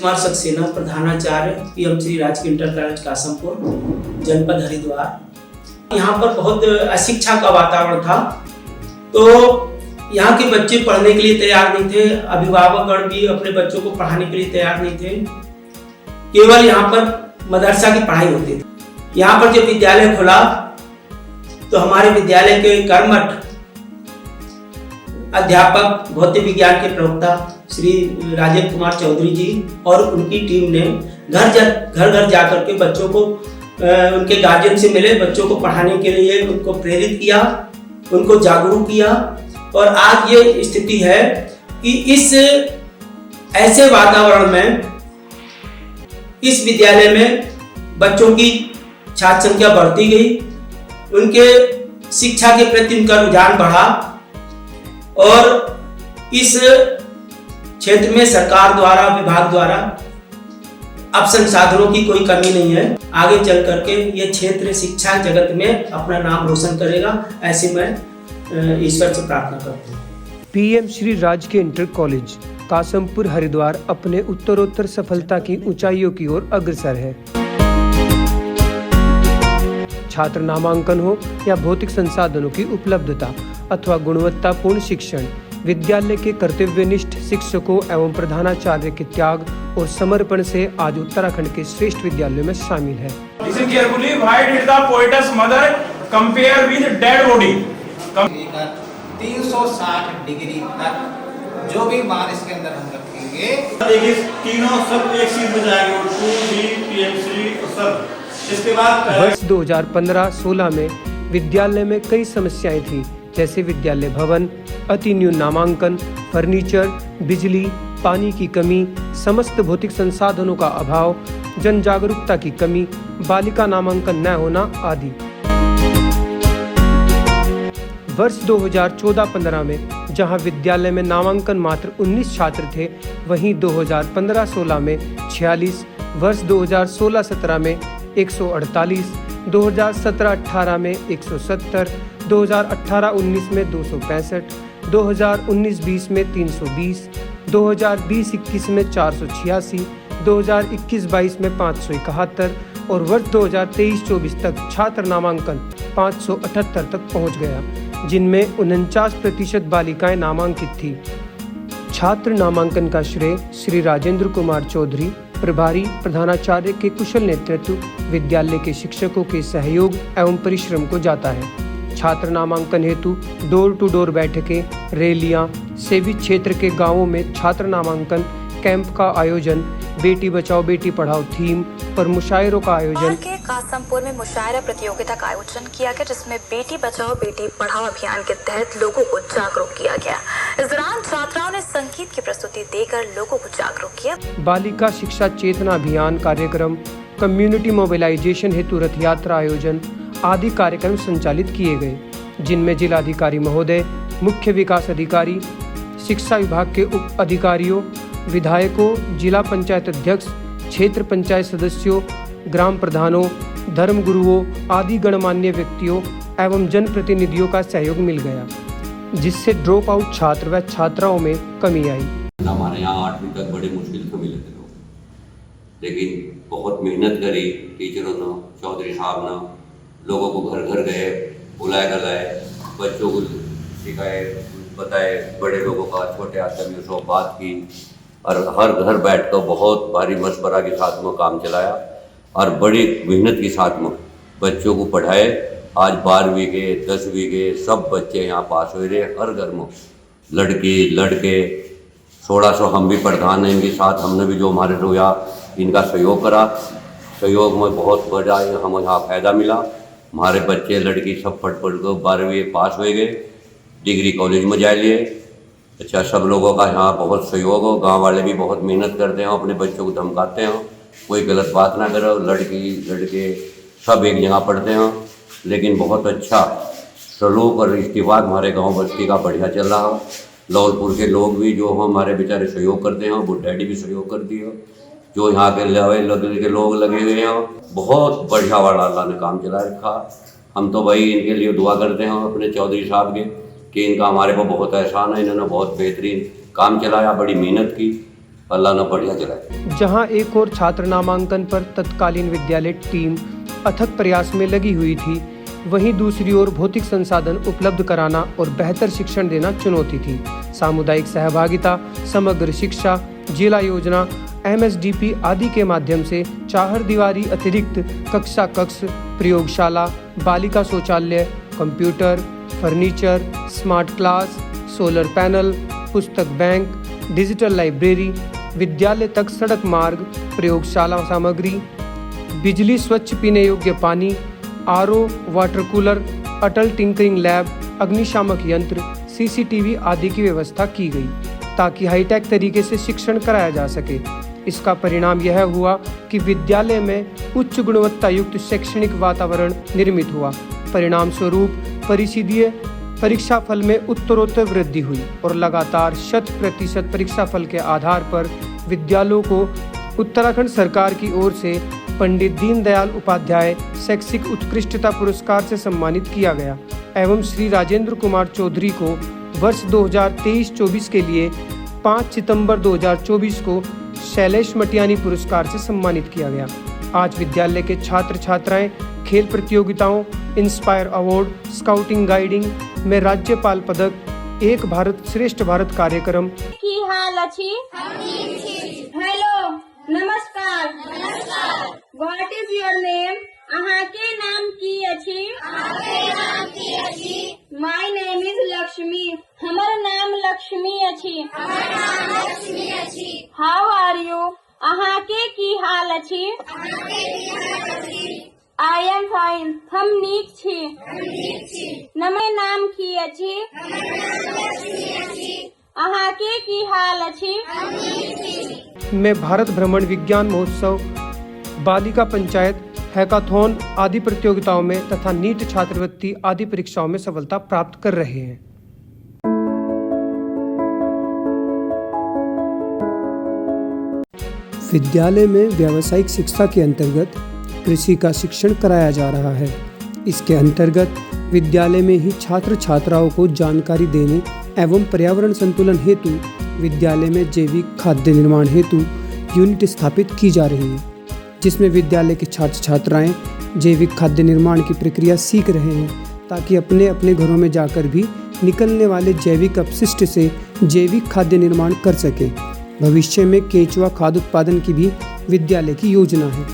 कुमार सक्सेना, प्रधानाचार्य पीएम श्री राजकीय inter college Kasampur, जनपद हरिद्वार। यहाँ पर बहुत अशिक्षा का वातावरण था, तो यहाँ के बच्चे पढ़ने के लिए तैयार नहीं थे, अभिभावकगण भी अपने बच्चों को पढ़ाने के लिए तैयार नहीं थे। केवल यहाँ पर मदरसा की पढ़ाई होती थी। यहाँ पर जब विद्यालय खुला तो हमारे विद्यालय के कर्मठ अध्यापक भौतिक विज्ञान के प्रवक्ता श्री राजेंद्र कुमार चौधरी जी और उनकी टीम ने घर घर जाकर के बच्चों को उनके गार्जियन से मिले, बच्चों को पढ़ाने के लिए उनको प्रेरित किया, उनको जागरूक किया। और आज ये स्थिति है कि इस ऐसे वातावरण में इस विद्यालय में बच्चों की छात्र संख्या बढ़ती गई, उनके शिक्षा के प्रति उनका रुझान बढ़ा और इस क्षेत्र में सरकार द्वारा, विभाग द्वारा अब संसाधनों की कोई कमी नहीं है। आगे चल करके ये क्षेत्र शिक्षा जगत में अपना नाम रोशन करेगा, ऐसे मैं ईश्वर से प्रार्थना करता हूँ। पीएम श्री राजकीय इंटर कॉलेज कासमपुर हरिद्वार अपने उत्तरोत्तर सफलता की ऊंचाइयों की ओर अग्रसर है। छात्र नामांकन हो या भौतिक संसाधनों की उपलब्धता अथवा गुणवत्तापूर्ण शिक्षण, विद्यालय के कर्तव्यनिष्ठ शिक्षकों एवं प्रधानाचार्य के त्याग और समर्पण से आज उत्तराखंड के श्रेष्ठ विद्यालयों में शामिल है। Listen carefully, why did the poet's mother compare with dead body? 360 degree तक जो भी मान इसके अंदर हम रखेंगे, देखिए तीनों सब एक सीट में जाएंगे, 2B PMC सब। इसके बाद वर्ष 2015-16 में विद्यालय में कई समस्याएं थी, जैसे विद्यालय भवन, अति न्यून नामांकन, फर्नीचर, बिजली, पानी की कमी, समस्त भौतिक संसाधनों का अभाव, जन जागरूकता की कमी, बालिका नामांकन न होना आदि। वर्ष 2014-15 में जहां विद्यालय में नामांकन मात्र 19 छात्र थे, वहीं 2015-16 में 46, वर्ष 2016-17 में 148, 2017-18 में 170, 2018-19 में 265, 2019-20 में 320, 2020-21 में 486, 2021-22 में 571 और वर्ष 2023-24 तक छात्र नामांकन 578 तक पहुंच गया, जिनमें 49% बालिकाएं नामांकित थी। छात्र नामांकन का श्रेय श्री राजेंद्र कुमार चौधरी, प्रभारी प्रधानाचार्य के कुशल नेतृत्व, विद्यालय के शिक्षकों के सहयोग एवं परिश्रम को जाता है। छात्र नामांकन हेतु डोर टू डोर बैठकें, रैलियां, सेवी क्षेत्र के गांवों में छात्र नामांकन कैंप का आयोजन, बेटी बचाओ बेटी पढ़ाओ थीम पर मुशायरों का आयोजन। के कासमपुर में मुशायरा प्रतियोगिता का आयोजन किया गया, जिसमें बेटी बचाओ बेटी पढ़ाओ अभियान के तहत लोगों को जागरूक किया गया। इस दौरान छात्राओं ने संगीत की प्रस्तुति देकर लोगों को जागरूक किया। बालिका शिक्षा चेतना अभियान कार्यक्रम, कम्युनिटी मोबिलाइजेशन हेतु रथ यात्रा आयोजन आदि कार्यक्रम संचालित किए गए, जिनमें जिलाधिकारी महोदय, मुख्य विकास अधिकारी, शिक्षा विभाग के उप अधिकारियों, विधायकों, जिला पंचायत अध्यक्ष, क्षेत्र पंचायत सदस्यों, ग्राम प्रधानों, धर्म गुरुओं आदि गणमान्य व्यक्तियों एवं जनप्रतिनिधियों का सहयोग मिल गया, जिससे ड्रॉप आउट छात्र व छात्राओं में कमी आई। हमारे यहाँ 8वीं तक बड़े मुश्किल से मिले थे लोग, लेकिन बहुत मेहनत करी टीचरों ने, चौधरी साहब ने, लोगों को घर घर गए, बुलाए गलाए, बच्चों को सिखाए, बताए, बड़े लोगों का, छोटे आदमियों से बात की और हर घर बैठ कर बहुत भारी मशवरा के साथ में काम चलाया और बड़ी मेहनत के साथ में बच्चों को पढ़ाए। आज 12वीं के 10वीं के सब बच्चे यहाँ पास हो रहे, हर घर में लड़की लड़के। 1600 हम भी प्रधान हैं, इनके साथ हमने भी जो हमारे रोया इनका सहयोग करा, सहयोग में बहुत बड़ा हमें यहाँ फ़ायदा मिला। हमारे बच्चे लड़की सब पढ़ कर 12वीं पास हो गए, डिग्री कॉलेज में जा लिए। अच्छा, सब लोगों का यहाँ बहुत सहयोग हो, गांव वाले भी बहुत मेहनत करते हैं, अपने बच्चों को धमकाते हैं, कोई गलत बात ना करो, लड़की लड़के सब एक जगह पढ़ते हैं। लेकिन बहुत अच्छा सलूक और इत्तेफाक हमारे गांव बस्ती का बढ़िया चल रहा है। लौलपुर के लोग भी जो हमारे बेचारे सहयोग करते हैं, वो डैडी भी सहयोग करती है, जो यहाँ के लोग लगे हुए हैं, बहुत बढ़िया वाला अल्लाह ने काम चला रखा। हम तो भाई इनके लिए दुआ करते हैं अपने चौधरी साहब के कि इनका हमारे को बहुत एहसान है, इन्होंने बहुत बेहतरीन काम चलाया, बड़ी मेहनत की अल्लाह ना बढ़िया चलाए। जहां एक और छात्र नामांकन पर तत्कालीन विद्यालय टीम अथक प्रयास में लगी हुई थी, वहीं दूसरी ओर भौतिक संसाधन उपलब्ध कराना और बेहतर शिक्षण देना चुनौती थी। सामुदायिक सहभागिता, समग्र शिक्षा, जिला योजना, MSDP आदि के माध्यम से चार दीवारी अतिरिक्त कक्षा कक्ष, प्रयोगशाला, बालिका शौचालय, computer, furniture, smart class, solar panel, पुस्तक बैंक, डिजिटल लाइब्रेरी, विद्यालय तक सड़क मार्ग, प्रयोगशाला सामग्री, बिजली, स्वच्छ पीने योग्य पानी, RO, वाटर कूलर, अटल टिंकरिंग लैब, अग्निशामक यंत्र, CCTV आदि की व्यवस्था की गई ताकि हाईटेक तरीके से शिक्षण कराया जा सके। इसका परिणाम यह हुआ कि विद्यालय में उच्च गुणवत्ता युक्त शैक्षणिक वातावरण निर्मित हुआ। परिणाम स्वरूप परिषदीय परीक्षाफल में उत्तरोत्तर वृद्धि हुई और लगातार 100% परीक्षाफल के आधार पर विद्यालयों को उत्तराखंड सरकार की ओर से पंडित दीनदयाल उपाध्याय शैक्षिक उत्कृष्टता पुरस्कार से सम्मानित किया गया एवं श्री राजेंद्र कुमार चौधरी को वर्ष 2023-24 के लिए 5 सितंबर 2024 को शैलेश मटियानी पुरस्कार से सम्मानित किया गया। आज विद्यालय के छात्र छात्राएं खेल प्रतियोगिताओं, इंस्पायर अवार्ड, स्काउटिंग गाइडिंग में राज्यपाल पदक, एक भारत श्रेष्ठ भारत कार्यक्रम की हाल अच्छी। हेलो, नमस्कार। What is your name? अहाँ के नाम की अच्छी? My name is Lakshmi. हमर नाम लक्ष्मी अच्छी। How are you? अहाँ के की हाल अच्छी? I am fine. हम नीक छी। नमे नाम की अच्छी? अहाँ के की हाल अच्छी? में भारत भ्रमण विज्ञान महोत्सव, बालिका पंचायत, हैकाथॉन आदि प्रतियोगिताओं में तथा नीट छात्रवृत्ति आदि परीक्षाओं में सफलता प्राप्त कर रहे हैं। विद्यालय में व्यावसायिक शिक्षा के अंतर्गत कृषि का शिक्षण कराया जा रहा है। इसके अंतर्गत विद्यालय में ही छात्र छात्राओं को जानकारी देने एवं पर्यावरण संतुलन हेतु विद्यालय में जैविक खाद्य निर्माण हेतु यूनिट स्थापित की जा रही है, जिसमें विद्यालय के छात्र छात्राएं जैविक खाद्य निर्माण की प्रक्रिया सीख रहे हैं ताकि अपने अपने घरों में जाकर भी निकलने वाले जैविक अपशिष्ट से जैविक खाद्य निर्माण कर सकें। भविष्य में केंचुआ खाद्य उत्पादन की भी विद्यालय की योजना है।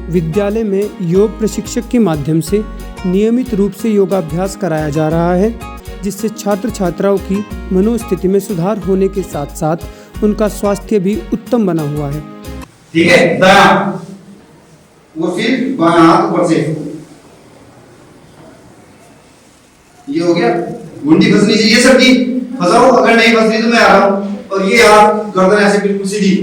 विद्यालय में योग प्रशिक्षक के माध्यम से नियमित रूप से योगाभ्यास कराया जा रहा है, जिससे छात्र छात्राओं की मनोस्थिति में सुधार होने के साथ साथ उनका स्वास्थ्य भी उत्तम बना हुआ है। ठीक है, दायां और फिर बायां हाथ ऊपर से। ये हो गया। मुंडी फंसनी चाहिए सबकी, फंसाओ। अगर नहीं फंस रही तो मैं आ रहा हूँ। और ये हाथ गर्दन ऐसे बिल्कुल सीधी।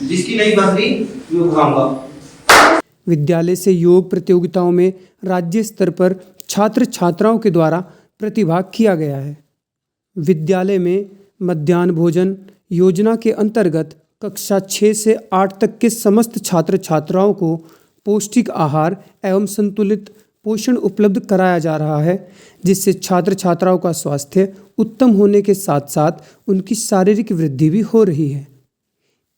जिसकी नहीं फंस रही मैं उठाऊंगा। विद्यालय से योग प्रतियोगिताओं में राज्य स्तर पर छात्र छात्राओं के द्वारा प्रतिभाग किया गया है। विद्यालय में मध्याह्न भोजन योजना के अंतर्गत कक्षा 6 से 8 तक के समस्त छात्र छात्राओं को पौष्टिक आहार एवं संतुलित पोषण उपलब्ध कराया जा रहा है, जिससे छात्र छात्राओं का स्वास्थ्य उत्तम होने के साथ साथ उनकी शारीरिक वृद्धि भी हो रही है।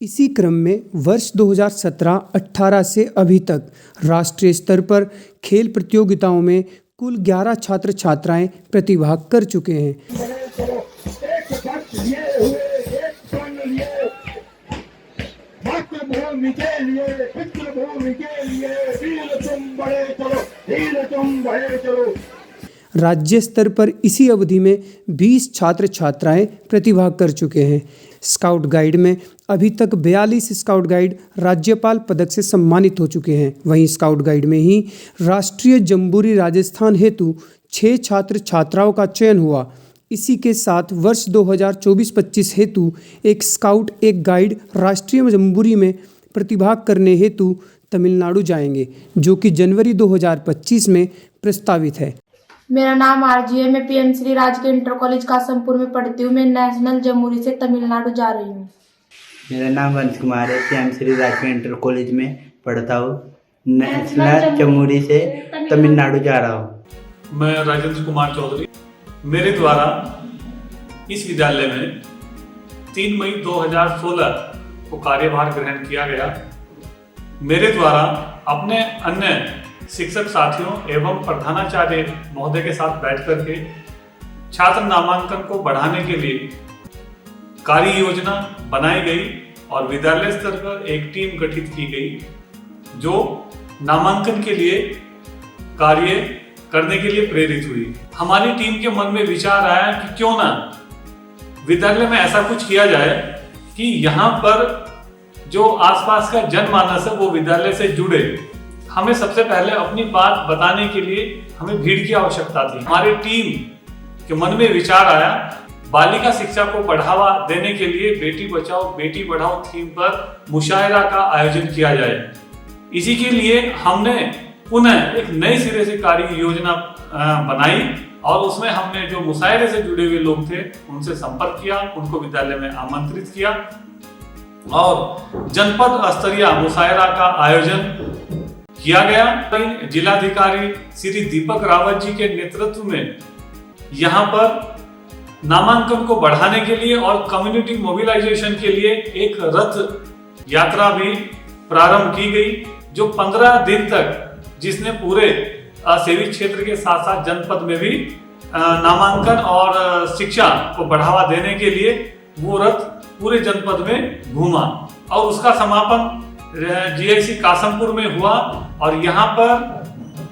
इसी क्रम में वर्ष 2017-18 से अभी तक राष्ट्रीय स्तर पर खेल प्रतियोगिताओं में कुल 11 छात्र छात्राएं प्रतिभाग कर चुके हैं। राज्य स्तर पर इसी अवधि में 20 छात्र छात्राएं प्रतिभाग कर चुके हैं। स्काउट गाइड में अभी तक 42 स्काउट गाइड राज्यपाल पदक से सम्मानित हो चुके हैं। वहीं स्काउट गाइड में ही राष्ट्रीय जम्बूरी राजस्थान हेतु 6 छात्र छात्राओं का चयन हुआ। इसी के साथ वर्ष 2024-25 हेतु एक स्काउट एक गाइड राष्ट्रीय जम्बूरी में प्रतिभाग करने हेतु तमिलनाडु जाएंगे, जो कि जनवरी 2025 में प्रस्तावित है। मेरा नाम आरजी है। मैं पीएम श्री राजकीय इंटर कॉलेज कासमपुर में पढ़ती हूँ। मैं नेशनल जम्बूरी से तमिलनाडु जा रही हूँ। मेरा नाम वंश कुमार है। पीएम श्री राजकीय इंटर कॉलेज में पढ़ता हूँ। नेशनल जम्बूरी से तमिलनाडु जा रहा हूँ। मैं राजेंद्र कुमार चौधरी, मेरे द्वारा इस विद्यालय में 3 मई 2016 को कार्यभार ग्रहण किया गया। मेरे द्वारा अपने अन्य शिक्षक साथियों एवं प्रधानाचार्य महोदय के साथ बैठ करके छात्र नामांकन को बढ़ाने के लिए कार्य योजना बनाई गई और विद्यालय स्तर पर एक टीम गठित की गई जो नामांकन के लिए कार्य करने के लिए प्रेरित हुई। हमारी टीम के मन में विचार आया कि क्यों ना विद्यालय में ऐसा कुछ किया जाए कि यहाँ पर जो आसपास का जनमानस है वो विद्यालय से जुड़े। हमें सबसे पहले अपनी बात बताने के लिए हमें भीड़ की आवश्यकता थी। हमारी टीम के मन में विचार आया बालिका शिक्षा को बढ़ावा देने के लिए बेटी बचाओ बेटी पढ़ाओ थीम पर मुशायरा का आयोजन किया जाए। इसी के लिए हमने पुनः एक नए सिरे से कार्य योजना बनाई और उसमें हमने जो मुशायरे से जुड़े हुए लोग थे उनसे संपर्क किया, उनको विद्यालय में आमंत्रित किया और जनपद स्तरीय मुशायरा का आयोजन किया गया। जिलाधिकारी श्री दीपक रावत जी के नेतृत्व में यहाँ पर नामांकन को बढ़ाने के लिए और कम्युनिटी मोबिलाइजेशन के लिए एक रथ यात्रा भी प्रारंभ की गई जो 15 दिन तक जिसने पूरे सेवी क्षेत्र के साथ साथ जनपद में भी नामांकन और शिक्षा को बढ़ावा देने के लिए वो रथ पूरे जनपद में घूमा और उसका समापन जीआईसी कासमपुर में हुआ। और यहाँ पर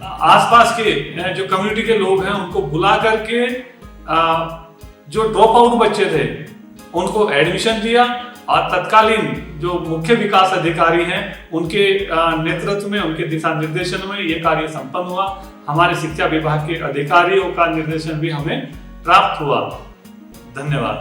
आसपास के जो कम्युनिटी के लोग हैं उनको बुला करके जो ड्रॉप आउट बच्चे थे उनको एडमिशन दिया और तत्कालीन जो मुख्य विकास अधिकारी हैं उनके नेतृत्व में उनके दिशा निर्देशन में ये कार्य संपन्न हुआ। हमारे शिक्षा विभाग के अधिकारियों का निर्देशन भी हमें प्राप्त हुआ। धन्यवाद।